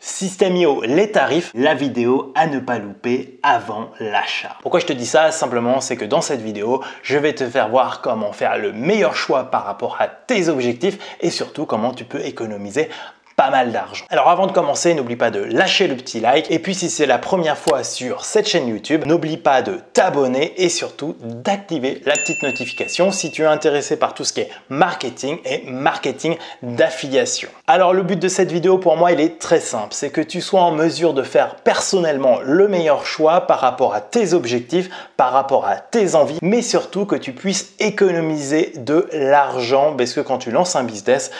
System.io, les tarifs, la vidéo à ne pas louper avant l'achat. Pourquoi je te dis ça? Simplement, c'est que dans cette vidéo, je vais te faire voir comment faire le meilleur choix par rapport à tes objectifs et surtout comment tu peux économiser pas mal d'argent. Alors avant de commencer, n'oublie pas de lâcher le petit like et puis si c'est la première fois sur cette chaîne YouTube, n'oublie pas de t'abonner et surtout d'activer la petite notification si tu es intéressé par tout ce qui est marketing et marketing d'affiliation. Alors le but de cette vidéo pour moi, il est très simple, c'est que tu sois en mesure de faire personnellement le meilleur choix par rapport à tes objectifs, par rapport à tes envies, mais surtout que tu puisses économiser de l'argent parce que quand tu lances un business,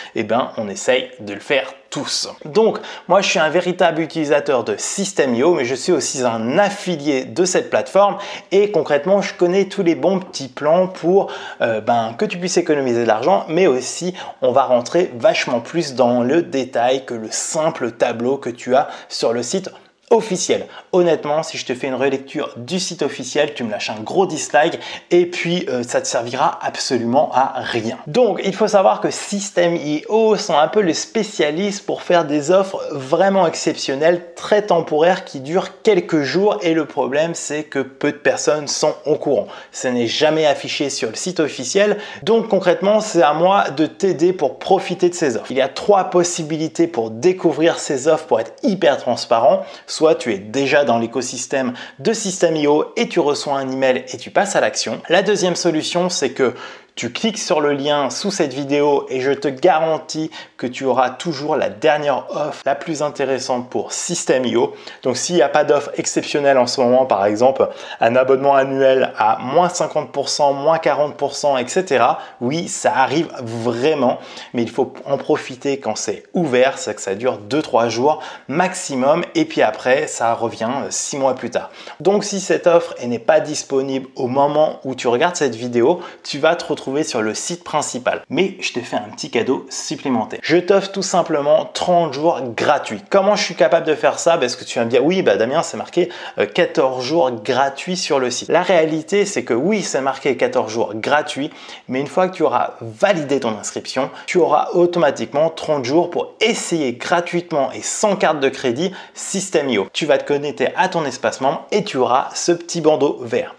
on essaye de le faire tous. Donc, moi, je suis un véritable utilisateur de System.io, mais je suis aussi un affilié de cette plateforme et concrètement, je connais tous les bons petits plans pour que tu puisses économiser de l'argent, mais aussi, on va rentrer vachement plus dans le détail que le simple tableau que tu as sur le site officiel. Honnêtement, si je te fais une relecture du site officiel, tu me lâches un gros dislike et puis ça te servira absolument à rien. Donc, il faut savoir que System.io sont un peu les spécialistes pour faire des offres vraiment exceptionnelles, très temporaires qui durent quelques jours et le problème, c'est que peu de personnes sont au courant. Ce n'est jamais affiché sur le site officiel. Donc, concrètement, c'est à moi de t'aider pour profiter de ces offres. Il y a 3 possibilités pour découvrir ces offres pour être hyper transparent. Soit tu es déjà dans l'écosystème de System.io et tu reçois un email et tu passes à l'action. La deuxième solution, c'est que tu cliques sur le lien sous cette vidéo et je te garantis que tu auras toujours la dernière offre la plus intéressante pour System.io. Donc s'il n'y a pas d'offre exceptionnelle en ce moment, par exemple un abonnement annuel à moins 50%, moins 40%, etc. Oui, ça arrive vraiment, mais il faut en profiter quand c'est ouvert, c'est que ça dure 2-3 jours maximum et puis après ça revient 6 mois plus tard. Donc si cette offre n'est pas disponible au moment où tu regardes cette vidéo, tu vas te retrouver sur le site principal. Mais je te fais un petit cadeau supplémentaire. Je t'offre tout simplement 30 jours gratuits. Comment je suis capable de faire ça? Parce que tu vas me dire, oui, Damien, c'est marqué 14 jours gratuits sur le site. La réalité, c'est que oui, c'est marqué 14 jours gratuits, mais une fois que tu auras validé ton inscription, tu auras automatiquement 30 jours pour essayer gratuitement et sans carte de crédit System.io. Tu vas te connecter à ton espace membre et tu auras ce petit bandeau vert.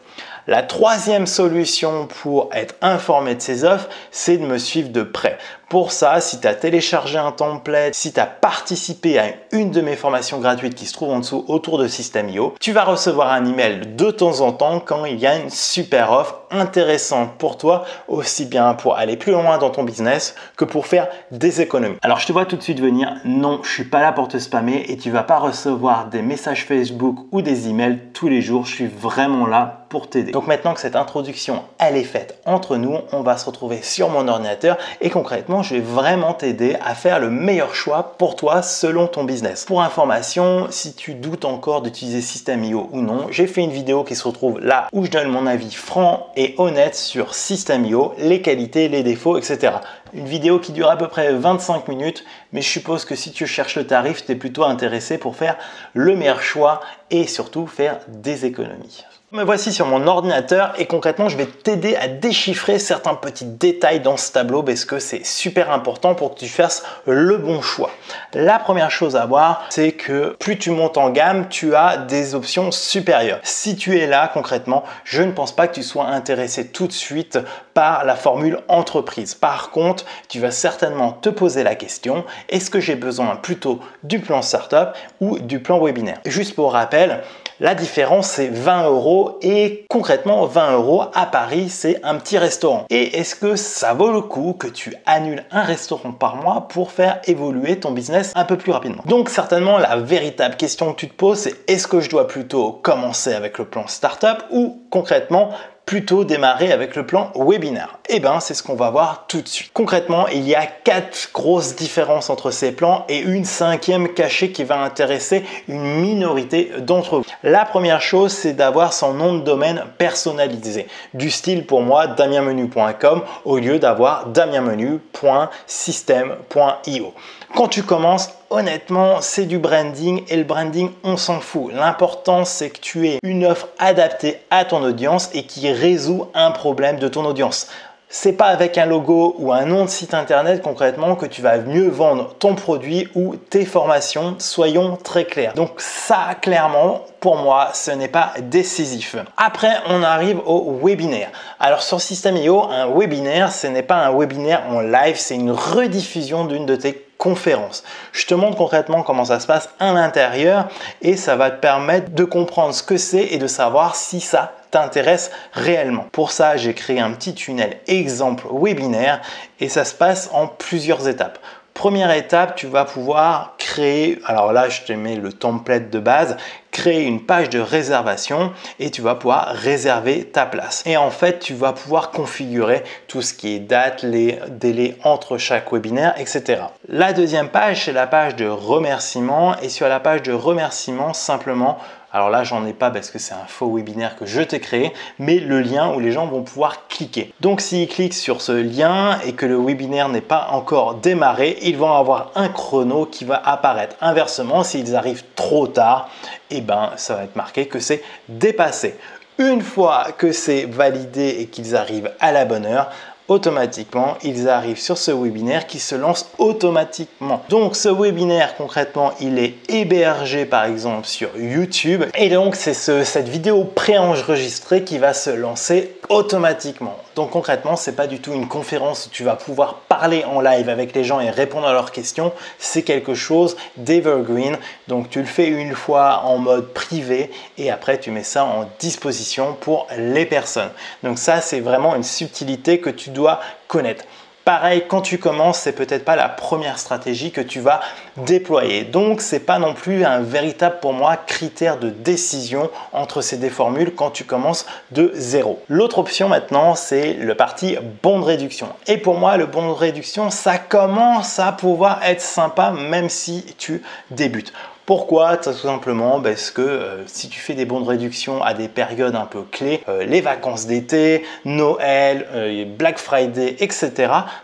La troisième solution pour être informé de ces offres, c'est de me suivre de près. Pour ça, si tu as téléchargé un template, si tu as participé à une de mes formations gratuites qui se trouve en dessous autour de System.io, tu vas recevoir un email de temps en temps quand il y a une super offre intéressante pour toi, aussi bien pour aller plus loin dans ton business que pour faire des économies. Alors, je te vois tout de suite venir. Non, je suis pas là pour te spammer et tu vas pas recevoir des messages Facebook ou des emails tous les jours. Je suis vraiment là pour t'aider. Donc maintenant que cette introduction elle est faite entre nous, on va se retrouver sur mon ordinateur et concrètement je vais vraiment t'aider à faire le meilleur choix pour toi selon ton business. Pour information, si tu doutes encore d'utiliser System.io ou non, j'ai fait une vidéo qui se retrouve là où je donne mon avis franc et honnête sur System.io, les qualités, les défauts, etc. Une vidéo qui dure à peu près 25 minutes, mais je suppose que si tu cherches le tarif, tu es plutôt intéressé pour faire le meilleur choix et surtout faire des économies. Me voici sur mon ordinateur et concrètement, je vais t'aider à déchiffrer certains petits détails dans ce tableau parce que c'est super important pour que tu fasses le bon choix. La première chose à voir, c'est que plus tu montes en gamme, tu as des options supérieures. Si tu es là, concrètement, je ne pense pas que tu sois intéressé tout de suite par la formule entreprise. Par contre, tu vas certainement te poser la question, est-ce que j'ai besoin plutôt du plan startup ou du plan webinaire? Juste pour rappel, la différence, c'est 20 € et concrètement 20 € à Paris, c'est un petit restaurant. Et est-ce que ça vaut le coup que tu annules un restaurant par mois pour faire évoluer ton business un peu plus rapidement? Donc certainement, la véritable question que tu te poses, c'est est-ce que je dois plutôt commencer avec le plan startup ou concrètement plutôt démarrer avec le plan webinaire? C'est ce qu'on va voir tout de suite. Concrètement, il y a 4 grosses différences entre ces plans et une 5e cachée qui va intéresser une minorité d'entre vous. La première chose, c'est d'avoir son nom de domaine personnalisé. Du style pour moi, damienmenu.com au lieu d'avoir damienmenu.system.io. Quand tu commences, honnêtement, c'est du branding et le branding, on s'en fout. L'important, c'est que tu aies une offre adaptée à ton audience et qui résout un problème de ton audience. C'est pas avec un logo ou un nom de site internet concrètement que tu vas mieux vendre ton produit ou tes formations, soyons très clairs. Donc ça, clairement, pour moi, ce n'est pas décisif. Après, on arrive au webinaire. Alors sur System.io, un webinaire, ce n'est pas un webinaire en live, c'est une rediffusion d'une de tes conférence. Je te montre concrètement comment ça se passe à l'intérieur et ça va te permettre de comprendre ce que c'est et de savoir si ça t'intéresse réellement. Pour ça, j'ai créé un petit tunnel exemple webinaire et ça se passe en plusieurs étapes. Première étape, tu vas pouvoir créer, alors là je te mets le template de base, créer une page de réservation et tu vas pouvoir réserver ta place. Et en fait, tu vas pouvoir configurer tout ce qui est date, les délais entre chaque webinaire, etc. La deuxième page, c'est la page de remerciement et sur la page de remerciement, simplement, alors là, j'en ai pas parce que c'est un faux webinaire que je t'ai créé, mais le lien où les gens vont pouvoir cliquer. Donc, s'ils cliquent sur ce lien et que le webinaire n'est pas encore démarré, ils vont avoir un chrono qui va apparaître. Inversement, s'ils arrivent trop tard, eh ben, ça va être marqué que c'est dépassé. Une fois que c'est validé et qu'ils arrivent à la bonne heure, automatiquement, ils arrivent sur ce webinaire qui se lance automatiquement. Donc, ce webinaire, concrètement, il est hébergé par exemple sur YouTube. Et donc, c'est cette vidéo préenregistrée qui va se lancer automatiquement. Donc, concrètement, c'est pas du tout une conférence où tu vas pouvoir parler en live avec les gens et répondre à leurs questions. C'est quelque chose d'evergreen. Donc, tu le fais une fois en mode privé et après, tu mets ça en disposition pour les personnes. Donc, ça, c'est vraiment une subtilité que tu dois connaître. Pareil, quand tu commences, c'est peut-être pas la première stratégie que tu vas déployer. Donc, c'est pas non plus un véritable, pour moi, critère de décision entre ces deux formules quand tu commences de zéro. L'autre option maintenant, c'est le parti bon de réduction. Et pour moi, le bon de réduction, ça commence à pouvoir être sympa même si tu débutes. Pourquoi? Tout simplement parce que si tu fais des bons de réduction à des périodes un peu clés, les vacances d'été, Noël, Black Friday, etc.,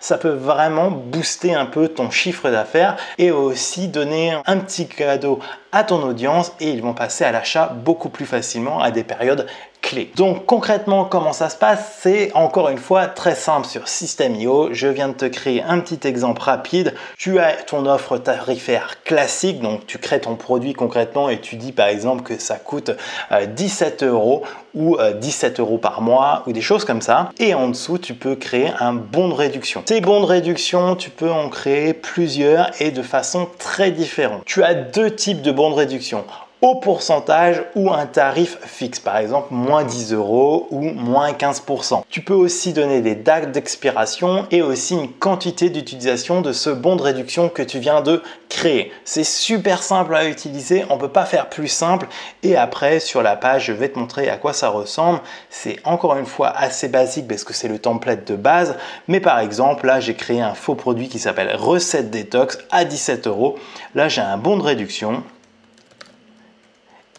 ça peut vraiment booster un peu ton chiffre d'affaires et aussi donner un petit cadeau à ton audience et ils vont passer à l'achat beaucoup plus facilement à des périodes clés. Donc concrètement, comment ça se passe? C'est encore une fois très simple sur System.io. Je viens de te créer un petit exemple rapide. Tu as ton offre tarifaire classique, donc tu crées ton produit concrètement et tu dis par exemple que ça coûte 17 € ou 17 € par mois ou des choses comme ça. Et en dessous, tu peux créer un bon de réduction. Ces bons de réduction, tu peux en créer plusieurs et de façon très différente. Tu as deux types de bons de réduction. Au pourcentage ou un tarif fixe, par exemple moins 10 € ou moins 15%. Tu peux aussi donner des dates d'expiration et aussi une quantité d'utilisation de ce bon de réduction que tu viens de créer. C'est super simple à utiliser, on ne peut pas faire plus simple. Et après, sur la page, je vais te montrer à quoi ça ressemble. C'est encore une fois assez basique parce que c'est le template de base. Mais par exemple, là, j'ai créé un faux produit qui s'appelle Recette Détox à 17 €. Là, j'ai un bon de réduction.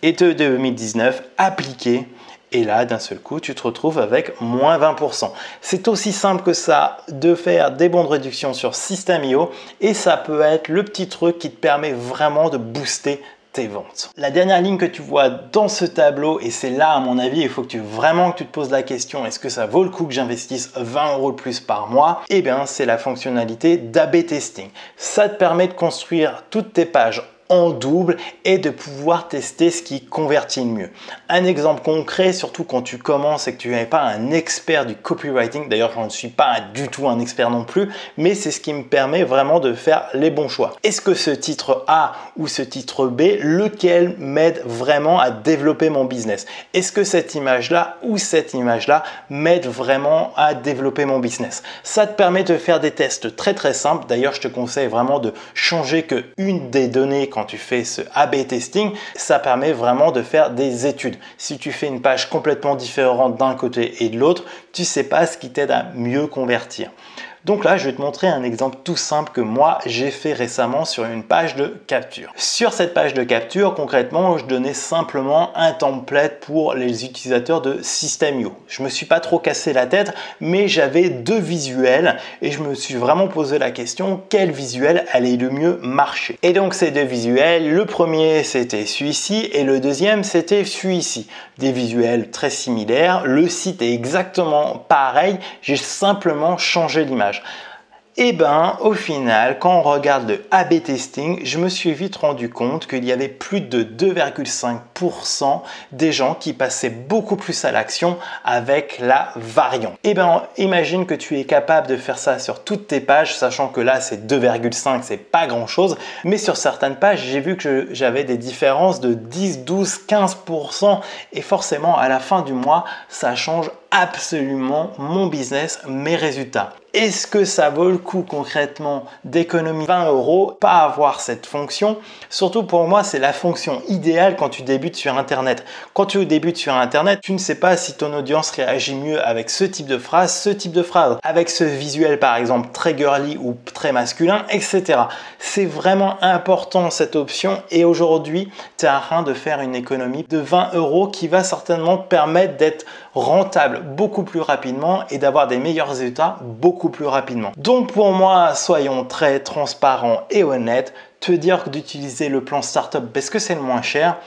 Et de 2019 appliqué et là d'un seul coup tu te retrouves avec moins 20%. C'est aussi simple que ça de faire des bons de réduction sur System.io et ça peut être le petit truc qui te permet vraiment de booster tes ventes. La dernière ligne que tu vois dans ce tableau, et c'est là à mon avis il faut que tu te poses la question, est-ce que ça vaut le coup que j'investisse 20 € de plus par mois? Eh bien c'est la fonctionnalité d'A/B testing. Ça te permet de construire toutes tes pages en double et de pouvoir tester ce qui convertit le mieux. Un exemple concret, surtout quand tu commences et que tu n'es pas un expert du copywriting, d'ailleurs je ne suis pas du tout un expert non plus, mais c'est ce qui me permet vraiment de faire les bons choix. Est-ce que ce titre A ou ce titre B, lequel m'aide vraiment à développer mon business? Est-ce que cette image-là ou cette image-là m'aide vraiment à développer mon business? Ça te permet de faire des tests très très simples. D'ailleurs, je te conseille vraiment de changer qu'une des données quand tu fais ce A/B testing, ça permet vraiment de faire des études. Si tu fais une page complètement différente d'un côté et de l'autre, tu ne sais pas ce qui t'aide à mieux convertir. Donc là, je vais te montrer un exemple tout simple que moi, j'ai fait récemment sur une page de capture. Sur cette page de capture, concrètement, je donnais simplement un template pour les utilisateurs de System.io. Je me suis pas trop cassé la tête, mais j'avais deux visuels et je me suis vraiment posé la question quel visuel allait le mieux marcher. Et donc ces deux visuels, le premier c'était celui-ci et le deuxième c'était celui-ci. Des visuels très similaires, le site est exactement pareil, j'ai simplement changé l'image. Et ben au final, quand on regarde le A/B testing, je me suis vite rendu compte qu'il y avait plus de 2,5% des gens qui passaient beaucoup plus à l'action avec la variante. Et ben imagine que tu es capable de faire ça sur toutes tes pages, sachant que là c'est 2,5, c'est pas grand chose, mais sur certaines pages, j'ai vu que j'avais des différences de 10, 12, 15% et forcément à la fin du mois, ça change absolument mon business, mes résultats. Est-ce que ça vaut le coup concrètement d'économiser 20 €, pas avoir cette fonction? Surtout pour moi, c'est la fonction idéale quand tu débutes sur Internet. Quand tu débutes sur Internet, tu ne sais pas si ton audience réagit mieux avec ce type de phrase, avec ce visuel par exemple très girly ou très masculin, etc. C'est vraiment important cette option et aujourd'hui, tu es en train de faire une économie de 20 € qui va certainement te permettre d'être rentable beaucoup plus rapidement et d'avoir des meilleurs résultats beaucoup plus rapidement. Donc pour moi, soyons très transparents et honnêtes, te dire que d'utiliser le plan startup parce que c'est le moins cher,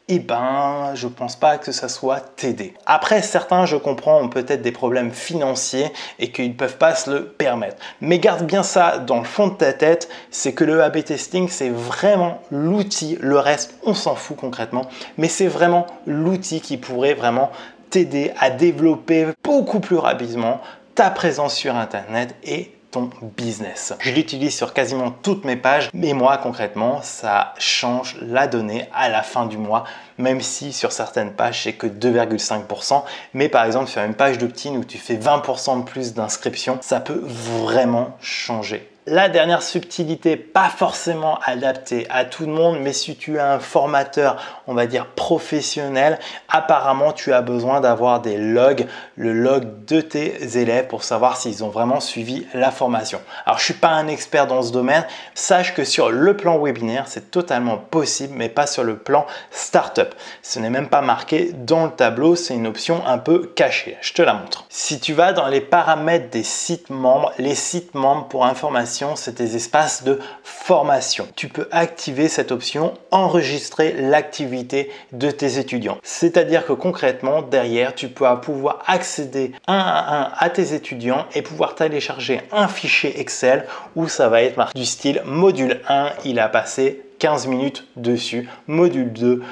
eh ben, je pense pas que ça soit t'aider. Après, certains, je comprends, ont peut-être des problèmes financiers et qu'ils ne peuvent pas se le permettre. Mais garde bien ça dans le fond de ta tête, c'est que le A/B testing, c'est vraiment l'outil. Le reste, on s'en fout concrètement, mais c'est vraiment l'outil qui pourrait vraiment t'aider à développer beaucoup plus rapidement ta présence sur Internet et ton business. Je l'utilise sur quasiment toutes mes pages, mais moi concrètement, ça change la donnée à la fin du mois, même si sur certaines pages, c'est que 2,5%. Mais par exemple, sur une page d'opt-in où tu fais 20% de plus d'inscriptions, ça peut vraiment changer. La dernière subtilité, pas forcément adaptée à tout le monde, mais si tu es un formateur, on va dire professionnel, apparemment tu as besoin d'avoir des logs, le log de tes élèves pour savoir s'ils ont vraiment suivi la formation. Alors je suis pas un expert dans ce domaine, sache que sur le plan webinaire, c'est totalement possible, mais pas sur le plan startup. Ce n'est même pas marqué dans le tableau, c'est une option un peu cachée. Je te la montre. Si tu vas dans les paramètres des sites membres, les sites membres pour information, c'est des espaces de formation. Tu peux activer cette option, enregistrer l'activité de tes étudiants. C'est-à-dire que concrètement, derrière, tu peux pouvoir accéder un à un à tes étudiants et pouvoir télécharger un fichier Excel où ça va être marqué du style module 1, il a passé 15 minutes dessus, module 2,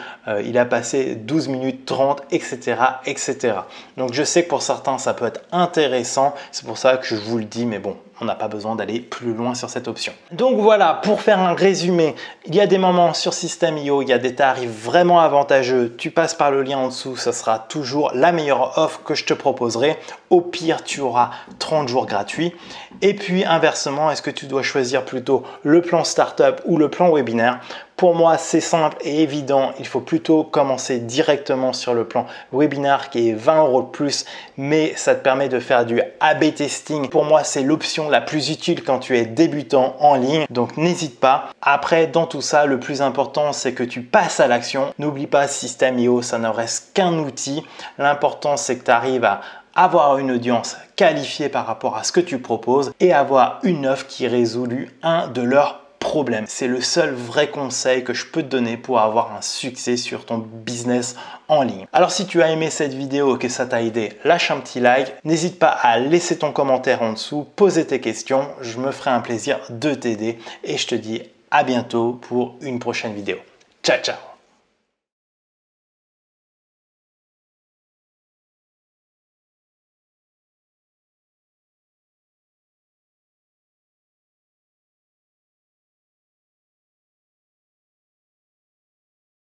il a passé 12 minutes 30, etc., etc. Donc je sais que pour certains, ça peut être intéressant, c'est pour ça que je vous le dis, mais bon, on n'a pas besoin d'aller plus loin sur cette option. Donc voilà, pour faire un résumé, il y a des moments sur System.io, il y a des tarifs vraiment avantageux, tu passes par le lien en dessous, ça sera toujours la meilleure offre que je te proposerai. Au pire, tu auras 30 jours gratuits. Et puis inversement, est-ce que tu dois choisir plutôt le plan startup ou le plan webinaire? Pour moi, c'est simple et évident. Il faut plutôt commencer directement sur le plan webinaire qui est 20 € de plus, mais ça te permet de faire du A/B testing. Pour moi, c'est l'option la plus utile quand tu es débutant en ligne. Donc, n'hésite pas. Après, dans tout ça, le plus important, c'est que tu passes à l'action. N'oublie pas, System.io, ça ne reste qu'un outil. L'important, c'est que tu arrives à avoir une audience qualifiée par rapport à ce que tu proposes et avoir une offre qui résout un de leurs problème. C'est le seul vrai conseil que je peux te donner pour avoir un succès sur ton business en ligne. Alors si tu as aimé cette vidéo et que ça t'a aidé, lâche un petit like. N'hésite pas à laisser ton commentaire en dessous, poser tes questions. Je me ferai un plaisir de t'aider et je te dis à bientôt pour une prochaine vidéo. Ciao, ciao!